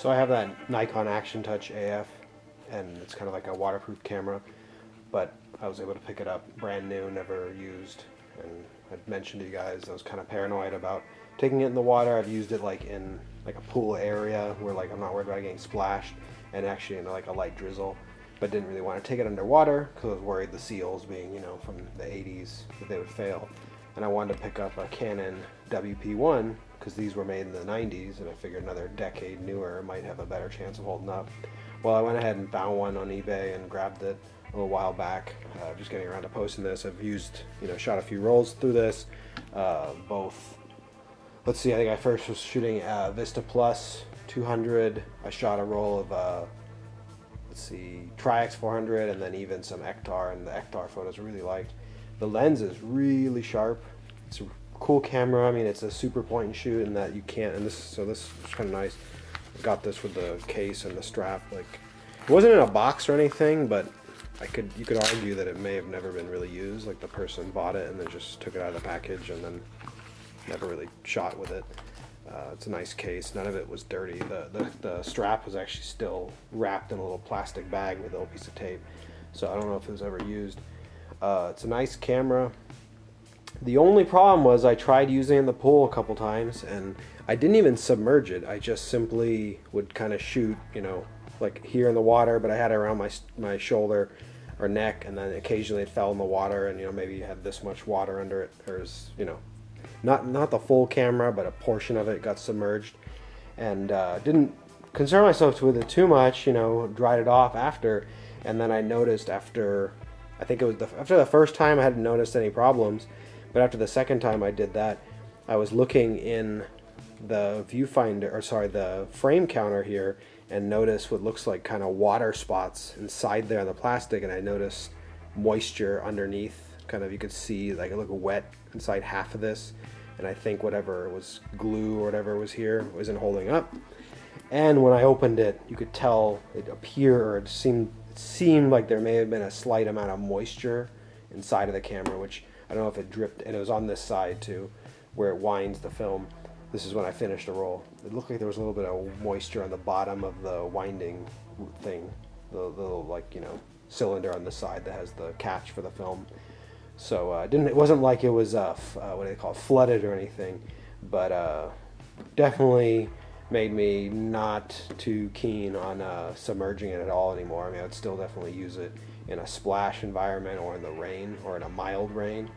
So I have that Nikon Action Touch AF, and it's kind of like a waterproof camera, but I was able to pick it up brand new, never used, and I'd mentioned to you guys I was kind of paranoid about taking it in the water. I've used it like in like a pool area where like I'm not worried about getting splashed, and actually in like a light drizzle, but didn't really want to take it underwater because I was worried the seals, being, you know, from the 80s, that they would fail. And I wanted to pick up a Canon WP-1 because these were made in the 90s, and I figured another decade newer might have a better chance of holding up. Well, I went ahead and found one on eBay and grabbed it a little while back. Just getting around to posting this. I've used, you know, shot a few rolls through this. Both, let's see, I think I first was shooting Vista Plus 200. I shot a roll of, let's see, Tri-X 400, and then even some Ektar, and the Ektar photos I really liked. The lens is really sharp. It's a cool camera. I mean, it's a super point and shoot in that you can't, and this is kind of nice. I got this with the case and the strap. Like, it wasn't in a box or anything, but you could argue that it may have never been really used. Like, the person bought it and then just took it out of the package and then never really shot with it. It's a nice case. None of it was dirty. The strap was actually still wrapped in a little plastic bag with a little piece of tape. So I don't know if it was ever used. It's a nice camera. The only problem was I tried using it in the pool a couple times, and I didn't even submerge it. I just simply would kind of shoot, you know, like here in the water, but I had it around my shoulder or neck, and then occasionally it fell in the water, and, you know, maybe you had this much water under it, or, you know, not the full camera, but a portion of it got submerged, and didn't concern myself with it too much, you know, dried it off after, and then I noticed after, I think it was after the first time I hadn't noticed any problems, but after the second time I did that, I was looking in the viewfinder, or sorry, the frame counter here, and noticed what looks like kind of water spots inside there on the plastic, and I noticed moisture underneath. Kind of, you could see like it looked wet inside half of this, and I think whatever was glue or whatever was here wasn't holding up. And when I opened it, you could tell it appeared, or it seemed like there may have been a slight amount of moisture inside of the camera, which I don't know if it dripped, and it was on this side too, where it winds the film. This is when I finished the roll. It looked like there was a little bit of moisture on the bottom of the winding thing, the little, like, you know, cylinder on the side that has the catch for the film. So it wasn't like it was what do they call it, flooded or anything, but definitely made me not too keen on submerging it at all anymore. I mean, I would still definitely use it in a splash environment or in the rain or in a mild rain,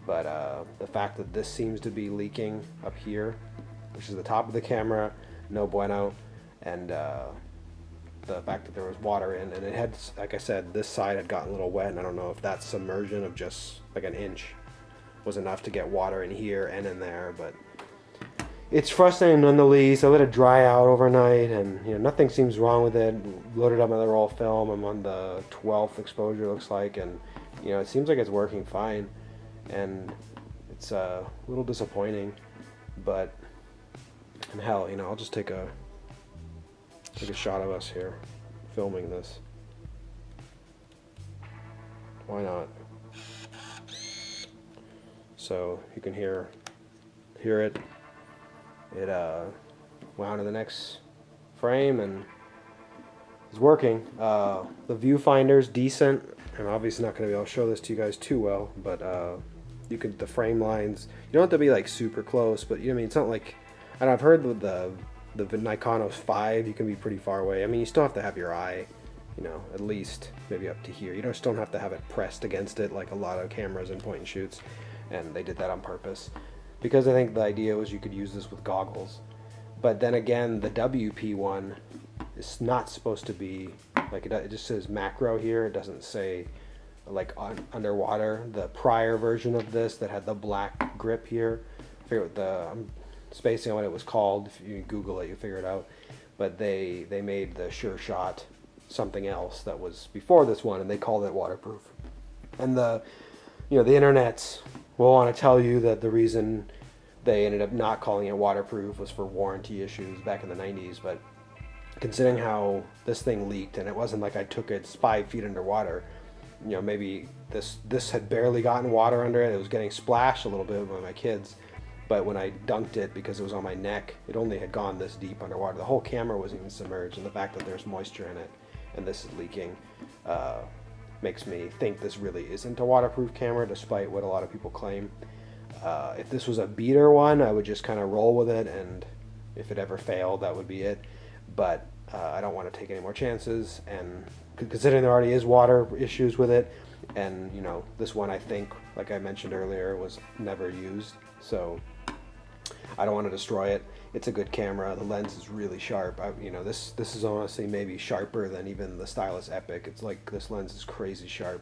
but the fact that this seems to be leaking up here, which is the top of the camera, no bueno, and the fact that there was water in, and it had, like I said, this side had gotten a little wet, and I don't know if that submersion of just like an inch was enough to get water in here and in there, but it's frustrating nonetheless. I let it dry out overnight, and, you know, nothing seems wrong with it. Loaded up another roll of film. I'm on the 12th exposure, looks like, and, you know, it seems like it's working fine, and it's a little disappointing, but hell, you know, I'll just take a shot of us here filming this. Why not? So you can hear it. It wound to the next frame and it's working. The viewfinder's decent. I'm obviously not going to be able to show this to you guys too well, but you could, the frame lines, you don't have to be like super close, but, you know, I mean, it's not like, I don't know, I've heard with the Nikon 5, you can be pretty far away. I mean, you still have to have your eye, you know, at least maybe up to here. You just don't have to have it pressed against it like a lot of cameras and point and shoots, and they did that on purpose, because I think the idea was you could use this with goggles. But then again, the WP-1 is not supposed to be, like, it just says macro here, it doesn't say like underwater. The prior version of this that had the black grip here, I forget what I'm spacing on what it was called. If you Google it, you figure it out. But they made the Sureshot something else that was before this one, and they called it waterproof. And the internet will want to tell you that the reason they ended up not calling it waterproof was for warranty issues back in the 90s. But considering how this thing leaked, and it wasn't like I took it 5 feet underwater, you know, maybe this had barely gotten water under it. It was getting splashed a little bit by my kids, but when I dunked it, because it was on my neck, it only had gone this deep underwater. The whole camera wasn't even submerged, and the fact that there's moisture in it and this is leaking makes me think this really isn't a waterproof camera, despite what a lot of people claim. If this was a beater one, I would just kind of roll with it, and if it ever failed, that would be it. But I don't want to take any more chances, and considering there already is water issues with it, and you know, this one, I think, like I mentioned earlier, was never used, so I don't want to destroy it. It's a good camera. The lens is really sharp. You know, this is honestly maybe sharper than even the Stylus Epic. It's like, this lens is crazy sharp,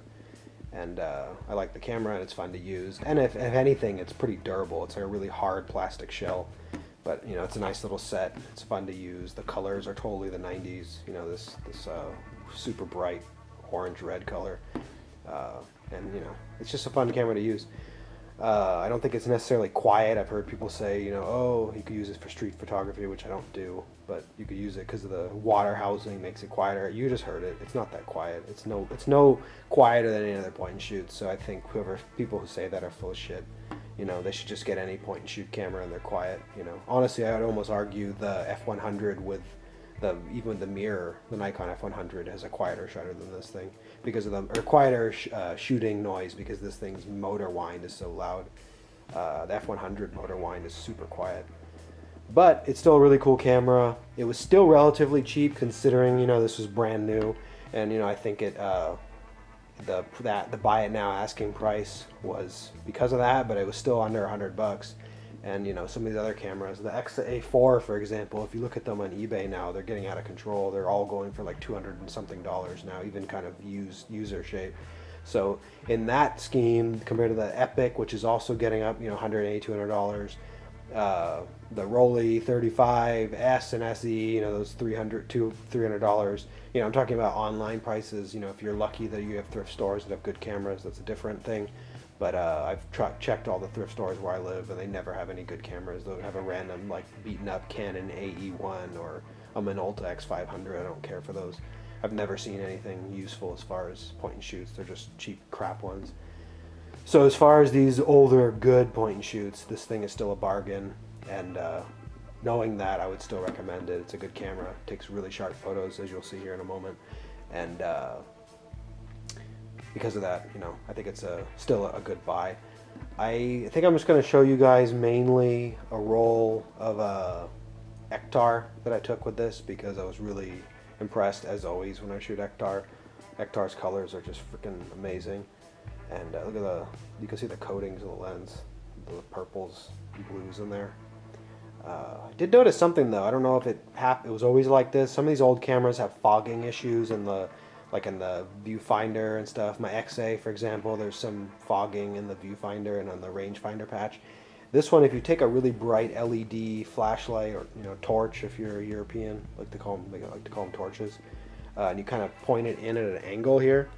and I like the camera, and it's fun to use. And if anything, it's pretty durable. It's like a really hard plastic shell, but you know, it's a nice little set. It's fun to use. The colors are totally the 90s. You know, this super bright orange red color, and you know, it's just a fun camera to use. I don't think it's necessarily quiet. I've heard people say, you know, oh, you could use it for street photography, which I don't do, but you could use it because of the water housing makes it quieter. You just heard it. It's not that quiet. It's no quieter than any other point and shoot. So I think people who say that are full of shit. You know, they should just get any point and shoot camera and they're quiet. You know, honestly, I would almost argue the F100 with even with the mirror, the Nikon F100 has a quieter shutter than this thing because of the quieter shooting noise, because this thing's motor wind is so loud. The F100 motor wind is super quiet, but it's still a really cool camera. It was still relatively cheap considering, you know, this was brand new, and you know, I think it the buy it now asking price was because of that, but it was still under $100. And you know, some of these other cameras, the A4 for example, if you look at them on eBay now, they're getting out of control. They're all going for like $200 and something now, even kind of used user shape. So in that scheme, compared to the Epic, which is also getting up, you know, $180, $200, the Rollei 35S and SE, you know, those $300, $300. You know, I'm talking about online prices. You know, if you're lucky that you have thrift stores that have good cameras, that's a different thing. But I've checked all the thrift stores where I live, and they never have any good cameras. They'll have a random, like, beaten up Canon AE1 or a Minolta X500. I don't care for those. I've never seen anything useful as far as point and shoots. They're just cheap crap ones. So as far as these older good point and shoots, this thing is still a bargain. And knowing that, I would still recommend it. It's a good camera. It takes really sharp photos, as you'll see here in a moment. And because of that, you know, I think it's still a good buy. I think I'm just going to show you guys mainly a roll of Ektar that I took with this, because I was really impressed, as always, when I shoot Ektar. Ektar's colors are just freaking amazing. And look at you can see the coatings of the lens, the purples and blues in there. I did notice something though. I don't know if it was always like this. Some of these old cameras have fogging issues in the viewfinder and stuff. My XA, for example, there's some fogging in the viewfinder and on the rangefinder patch. This one, if you take a really bright LED flashlight, or you know, torch, if you're European, they like to call them torches, and you kind of point it in at an angle here,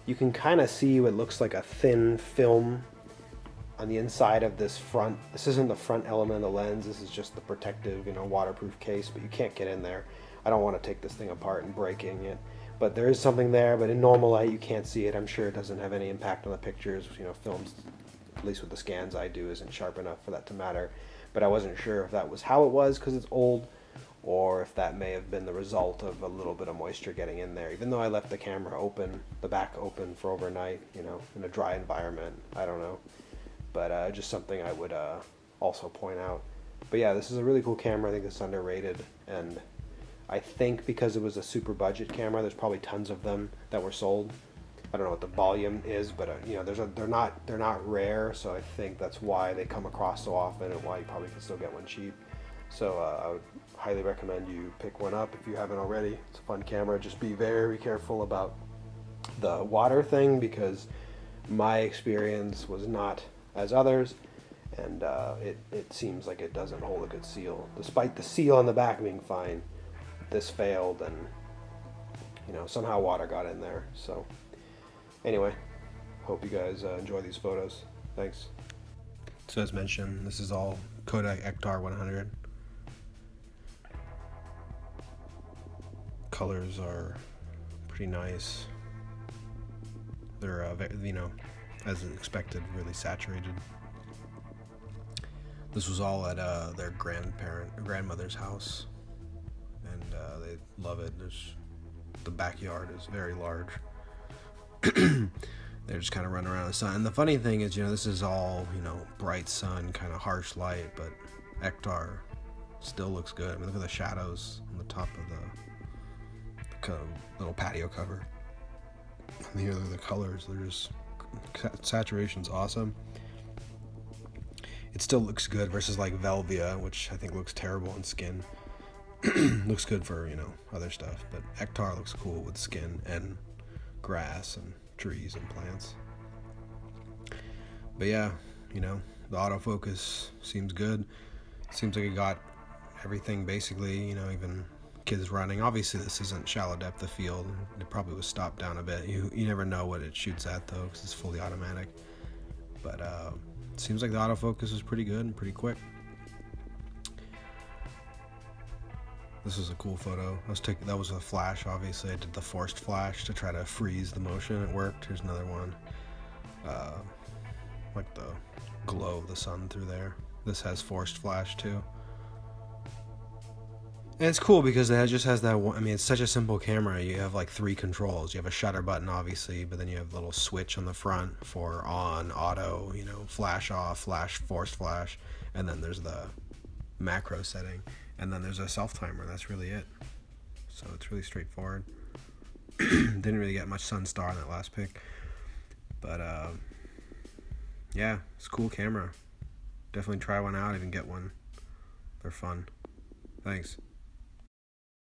you can kind of see what looks like a thin film on the inside of this front. This isn't the front element of the lens. This is just the protective, you know, waterproof case. But you can't get in there. I don't want to take this thing apart and breaking it. But there is something there, but in normal light you can't see it. I'm sure it doesn't have any impact on the pictures. You know, films, at least with the scans I do, isn't sharp enough for that to matter. But I wasn't sure if that was how it was because it's old, or if that may have been the result of a little bit of moisture getting in there. Even though I left the camera open, the back open for overnight, you know, in a dry environment. I don't know. But just something I would also point out. But yeah, this is a really cool camera. I think it's underrated, and I think because it was a super budget camera, there's probably tons of them that were sold. I don't know what the volume is, but you know, they're not rare, so I think that's why they come across so often, and why you probably can still get one cheap. So I would highly recommend you pick one up if you haven't already. It's a fun camera. Just be very careful about the water thing, because my experience was not as others, and it seems like it doesn't hold a good seal, despite the seal on the back being fine. This failed, and you know, somehow water got in there. So anyway, hope you guys enjoy these photos. Thanks. So as mentioned, this is all Kodak Ektar 100. Colors are pretty nice. They're you know, as expected, really saturated. This was all at their grandmother's house, and they love it. The backyard is very large. They're just kind of running around in the sun. And the funny thing is, this is all, bright sun, kind of harsh light, but Ektar still looks good. I mean, look at the shadows on the top of the kind of little patio cover. And here are the colors. They're just, saturation's awesome. It still looks good versus like Velvia, which I think looks terrible in skin. Looks good for, other stuff. But Ektar looks cool with skin and grass and trees and plants. But yeah, the autofocus seems good. Seems like it got everything basically, even kids running. Obviously this isn't shallow depth of field. It probably was stopped down a bit. You never know what it shoots at though, because it's fully automatic. But it seems like the autofocus is pretty good and pretty quick. This is a cool photo. That was a flash, obviously. I did the forced flash to try to freeze the motion. It worked. Here's another one. Like the glow of the sun through there. This has forced flash too. And it's cool because it just has that one. I mean, it's such a simple camera. You have like 3 controls. You have a shutter button, obviously, but then you have a little switch on the front for on, auto, flash off, flash, forced flash, and then there's the macro setting. And then there's a self-timer. That's really it. So it's really straightforward. Didn't really get much sun star on that last pic. But, yeah, it's a cool camera. Definitely try one out, even get one. They're fun. Thanks.